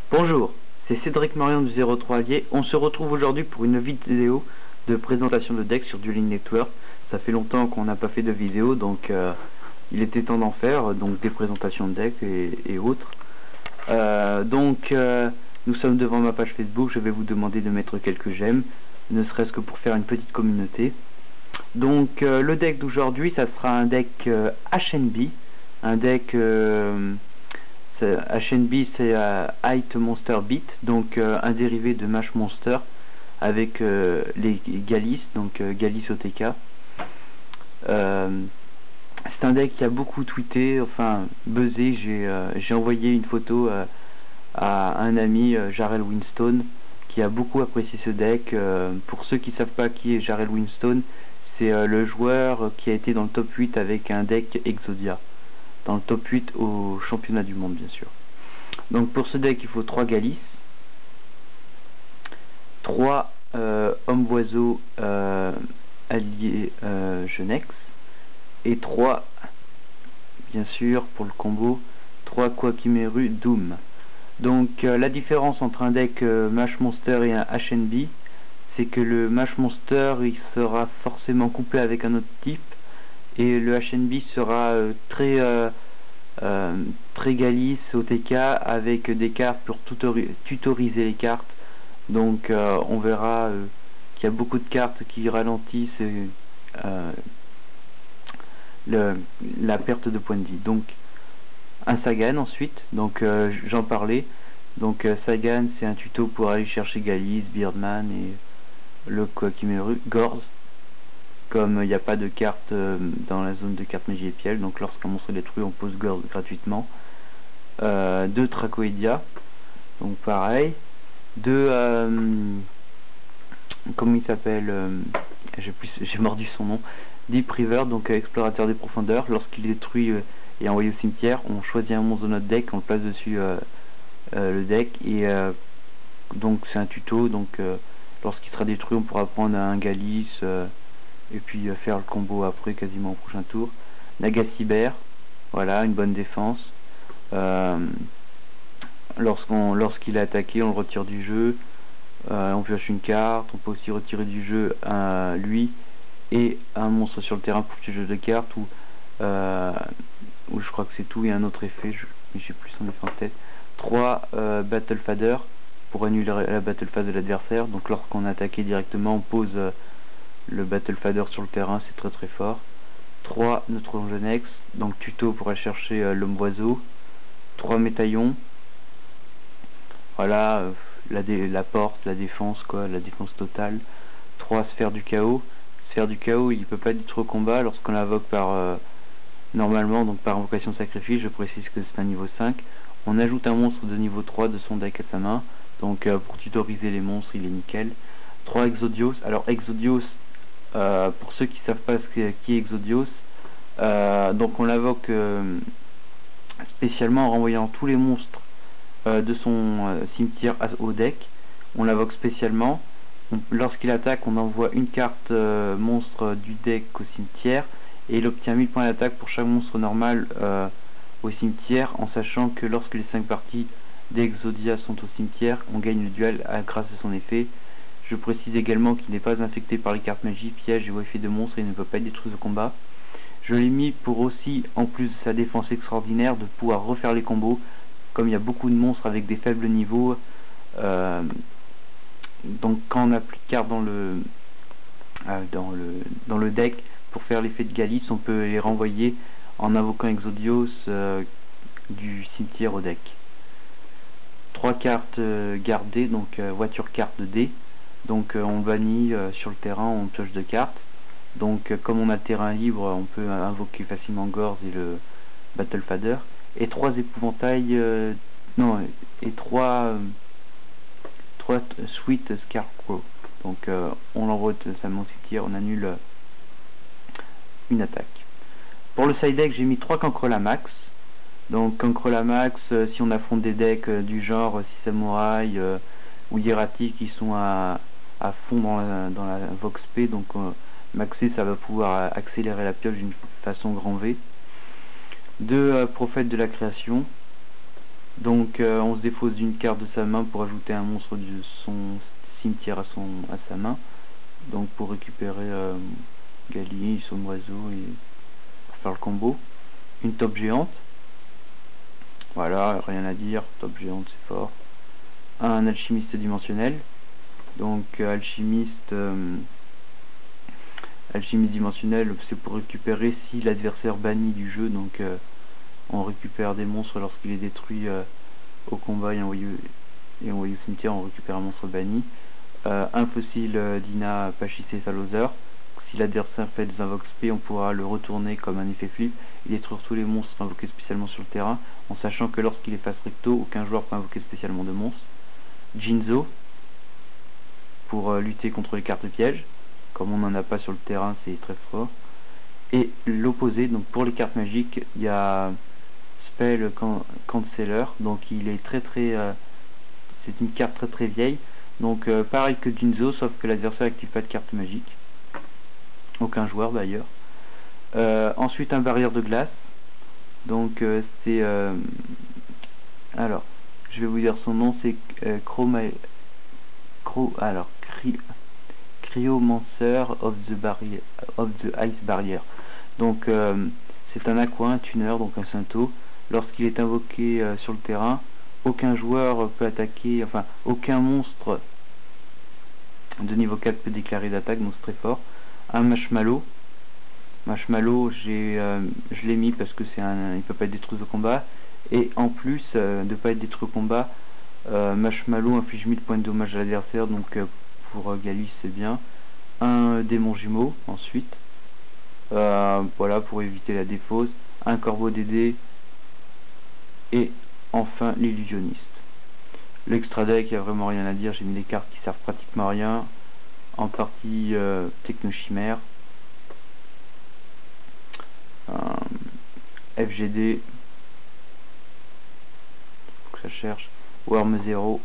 Bonjour, c'est Cédric Marion du 03 Allier. On se retrouve aujourd'hui pour une vidéo de présentation de deck sur Dueling Network. Ça fait longtemps qu'on n'a pas fait de vidéo, donc il était temps d'en faire, donc des présentations de deck et autres. Nous sommes devant ma page Facebook, je vais vous demander de mettre quelques j'aime, ne serait-ce que pour faire une petite communauté. Donc le deck d'aujourd'hui, ça sera un deck HNB, un deck... HNB c'est Height Monster Beat, donc un dérivé de Mash Monster avec les Galis, donc Galis OTK. C'est un deck qui a beaucoup tweeté, enfin buzzé. J'ai envoyé une photo à un ami, Jarrell Winston, qui a beaucoup apprécié ce deck. Pour ceux qui ne savent pas qui est Jarrell Winston, c'est le joueur qui a été dans le top 8 avec un deck Exodia, dans le top 8 au championnat du monde, bien sûr. Donc pour ce deck, il faut 3 Galis, 3 hommes-oiseaux alliés Genex, et 3, bien sûr, pour le combo, 3 Kwakimeru Doom. Donc la différence entre un deck Mash Monster et un HNB, c'est que le Mash Monster, il sera forcément couplé avec un autre type, et le HNB sera très Galis OTK avec des cartes pour tutoriser les cartes. Donc on verra qu'il y a beaucoup de cartes qui ralentissent la perte de points de vie. Donc un Sagan ensuite, donc j'en parlais. Donc Sagan, c'est un tuto pour aller chercher Galis, Beardman et le Kwakimeru, Gorz. Comme il n'y a pas de carte dans la zone de carte magie et piège, donc lorsqu'un monstre est détruit, on pose Gorz gratuitement. 2 Trachoidia, donc pareil. 2 comment il s'appelle, j'ai mordu son nom, Deep River, donc explorateur des profondeurs. Lorsqu'il est détruit et envoyé au cimetière, on choisit un monstre de notre deck, on le place dessus le deck, et donc c'est un tuto. Donc lorsqu'il sera détruit, on pourra prendre un Galis et puis faire le combo après, quasiment au prochain tour. Nagacyber, voilà, une bonne défense. Lorsqu'il est attaqué, on le retire du jeu, on pioche une carte. On peut aussi retirer du jeu lui et un monstre sur le terrain pour ce jeu de cartes, ou je crois que c'est tout. Il y a un autre effet, j'ai plus son effet en tête. 3 Battle Fader pour annuler la Battle Phase de l'adversaire. Donc lorsqu'on est attaqué directement, on pose le Battle Fader sur le terrain, c'est très très fort. 3 Neutron Genex, donc tuto pour aller chercher l'homme oiseau. 3 métaillons, voilà, la porte, la défense, quoi, la défense totale. 3 sphères du chaos. Sphère du chaos, il peut pas être détruit au combat lorsqu'on l'invoque par normalement, donc par invocation de sacrifice. Je précise que c'est un niveau 5. On ajoute un monstre de niveau 3 de son deck à sa main, donc pour tutoriser les monstres, il est nickel. 3 Exodios. Alors Exodios, pour ceux qui savent pas qui est Exodios, donc on l'invoque spécialement en renvoyant tous les monstres de son cimetière au deck. On l'invoque spécialement. Lorsqu'il attaque, on envoie une carte monstre du deck au cimetière, et il obtient 1000 points d'attaque pour chaque monstre normal au cimetière, en sachant que lorsque les 5 parties d'Exodia sont au cimetière, on gagne le duel grâce à son effet. Je précise également qu'il n'est pas infecté par les cartes magie, pièges et effets de monstres, et il ne peut pas être détruit au combat. Je l'ai mis pour aussi, en plus de sa défense extraordinaire, de pouvoir refaire les combos, comme il y a beaucoup de monstres avec des faibles niveaux. Donc quand on a plus de cartes dans le deck pour faire l'effet de Galis, on peut les renvoyer en invoquant Exodios du cimetière au deck. 3 cartes gardées, donc voiture carte D. Donc on bannit sur le terrain, on pioche 2 cartes. Donc comme on a le terrain libre, on peut invoquer facilement Gorz et le Battle Fader. Et 3 épouvantails, et 3 Sweet Scarecrow. Donc on l'envoie de sa cimetière, on annule une attaque. Pour le side deck, j'ai mis 3 Cancrelamax. Donc Cancrelamax, si on affronte des decks du genre 6 Samouraï ou Hierati qui sont à fond dans la Vox P, donc maxé, ça va pouvoir accélérer la pioche d'une façon grand V. 2 Prophètes de la création, Donc on se défausse d'une carte de sa main pour ajouter un monstre de son cimetière à sa main. Donc pour récupérer Gali, son oiseau et pour faire le combo. Une top géante. Voilà, rien à dire, top géante c'est fort. Un alchimiste dimensionnel. Donc alchimiste dimensionnel, c'est pour récupérer si l'adversaire bannit du jeu. Donc on récupère des monstres lorsqu'il est détruit au combat et envoyé au cimetière, on récupère un monstre banni. Un fossile d'Ina Pachycephalosaur. Si l'adversaire fait des invoques spé, on pourra le retourner comme un effet flip et détruire tous les monstres invoqués spécialement sur le terrain, en sachant que lorsqu'il est face recto, aucun joueur peut invoquer spécialement de monstres. Jinzo, pour lutter contre les cartes pièges. Comme on n'en a pas sur le terrain, c'est très fort. Et l'opposé, donc pour les cartes magiques, il y a Spell Canceller, donc il est c'est une carte très vieille. Donc pareil que Jinzo, sauf que l'adversaire n'active pas de carte magique. Aucun joueur d'ailleurs. Ensuite un barrière de glace. Donc c'est alors je vais vous dire son nom, c'est Cryomancer of the Ice Barrier. Donc c'est un aqua, un tuner, donc un Sainto. Lorsqu'il est invoqué sur le terrain, aucun joueur peut attaquer, enfin aucun monstre de niveau 4 peut déclarer d'attaque, donc c'est très fort. Un Marshmallow. Je l'ai mis parce que il peut pas être détruit au combat, et en plus de pas être détruit au combat, Marshmallow inflige 1000 points de dommage à l'adversaire, donc pour Gali c'est bien. Un démon jumeau ensuite, voilà, pour éviter la défausse. Un corbeau DD, et enfin l'illusionniste. L'extra deck, il n'y a vraiment rien à dire, j'ai mis des cartes qui servent pratiquement à rien, en partie Technochimère, FGD, faut que ça cherche, Worm 0,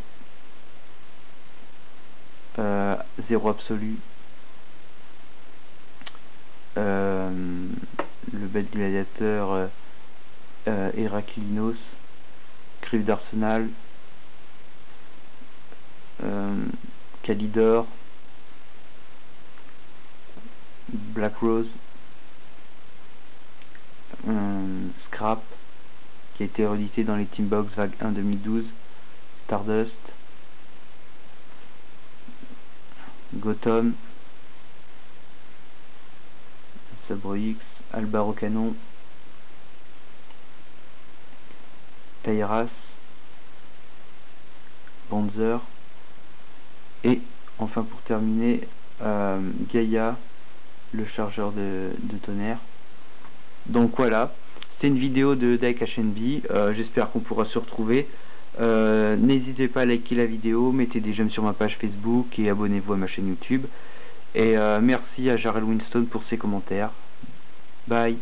0 absolu, le bel gladiateur Héraclinos, Griff d'Arsenal, Calidor, Black Rose, Scrap, qui a été réédité dans les Teambox Vague 1 2012, Stardust, Gotham, Sabre X, Albaro Canon, Tairas, Panzer, et enfin pour terminer Gaïa, le chargeur de tonnerre. Donc voilà, c'est une vidéo de deck HNB, j'espère qu'on pourra se retrouver. N'hésitez pas à liker la vidéo, mettez des j'aime sur ma page Facebook et abonnez-vous à ma chaîne YouTube. Et merci à Jarrell Winston pour ses commentaires. Bye.